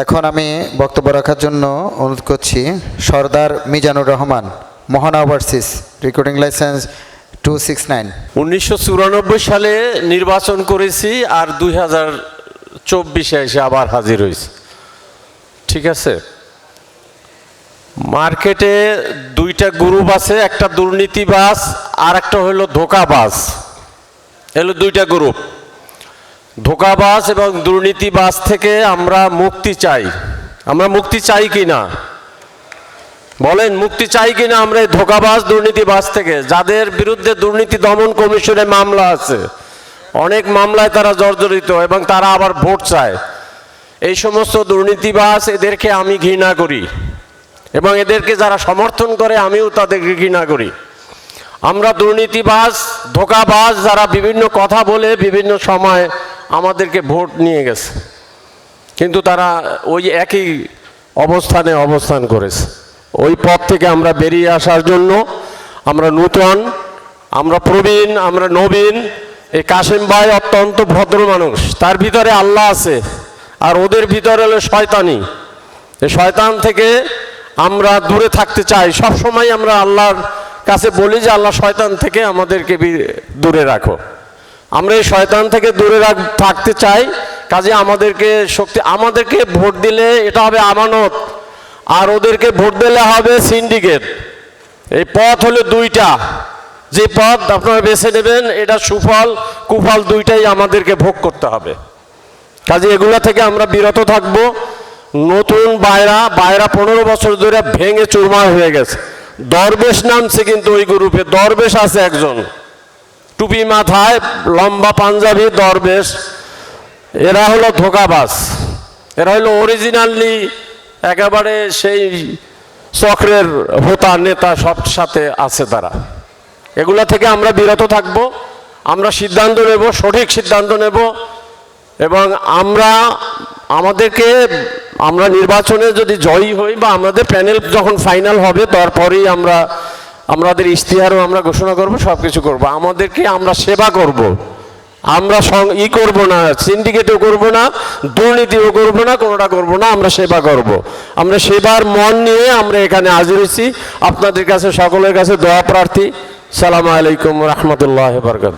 এখন আমি বক্তব্য রাখার জন্য অনুরোধ করছি সরদার মিজানুর রহমান, মোহনা ওভারসিজ, রেকর্ডিং লাইসেন্স 269। 1994 সালে নির্বাচন করেছি আর 2024-এ এসে আবার হাজির হয়েছি। ঠিক আছে, মার্কেটে দুইটা গ্রুপ আছে, একটা দুর্নীতিবাজ আর একটা হলো ধোঁকাবাজ। এগুলো দুইটা গ্রুপ। ধোঁকাবাজ এবং দুর্নীতিবাজ থেকে আমরা মুক্তি চাই। আমরা মুক্তি চাই কি না বলেন? মুক্তি চাই কিনা আমরা এই ধোঁকাবাজ দুর্নীতিবাজ থেকে, যাদের বিরুদ্ধে দুর্নীতি দমন কমিশনে মামলা আছে, অনেক মামলায় তারা জর্জরিত এবং তারা আবার ভোট চায়। এই সমস্ত দুর্নীতিবাজ, এদেরকে আমি ঘৃণা করি এবং এদেরকে যারা সমর্থন করে আমিও তাদেরকে ঘৃণা করি। আমরা দুর্নীতিবাজ, ধোঁকাবাজ যারা বিভিন্ন কথা বলে বিভিন্ন সময় আমাদেরকে ভোট নিয়ে গেছে, কিন্তু তারা ওই একই অবস্থানে অবস্থান করেছে। ওই পথ থেকে আমরা বেরিয়ে আসার জন্য আমরা নূতন, আমরা প্রবীণ, আমরা নবীন। এই কাশেম ভাই অত্যন্ত ভদ্র মানুষ, তার ভিতরে আল্লাহ আছে আর ওদের ভিতরে হলো শয়তানি। এই শয়তান থেকে আমরা দূরে থাকতে চাই। সব সময় আমরা আল্লাহর কাছে বলি যে আল্লাহ শয়তান থেকে আমাদেরকে দূরে রাখো। আমরা এই শয়তান থেকে দূরে থাকতে চাই। কাজে আমাদেরকে ভোট দিলে এটা হবে আমানত, আর ওদেরকে ভোট দিলে হবে সিন্ডিকেট। এই পথ হলো দুইটা, যে পথ আপনারা বেছে নেবেন এটা সুফল কুফল দুইটাই আমাদেরকে ভোগ করতে হবে। কাজে এগুলা থেকে আমরা বিরত থাকবো। নতুন বায়রা 15 বছর ধরে ভেঙে চুরমার হয়ে গেছে। দরবেশ নামছে, কিন্তু ওই গ্রুপে দরবেশ আছে একজন, টুপি মাথায়, লম্বা পাঞ্জাবি দরবেশ। এরা হলো ধোঁকাবাজ, এরা হলো অরিজিনালি একেবারে সেই চক্রের হোতা নেতা, সব সাথে আছে তারা। এগুলা থেকে আমরা বিরত থাকব। আমরা সিদ্ধান্ত নেব, সঠিক সিদ্ধান্ত নেব এবং আমরা নির্বাচনে যদি জয়ী হই বা আমাদের প্যানেল যখন ফাইনাল হবে তারপরেই আমাদের ইশতেহারও আমরা ঘোষণা করব, সব কিছু করবো। আমরা সেবা করব, আমরা করব না, সিন্ডিকেটও করব না, দুর্নীতিও করব না, কোনোটা করব না। আমরা সেবা করব। আমরা সেবার মন নিয়ে আমরা এখানে হাজির হয়েছি। আপনাদের কাছে, সকলের কাছে দোয়া প্রার্থী। সালামু আলাইকুম রহমতুল্লাহ বারকাতুহু।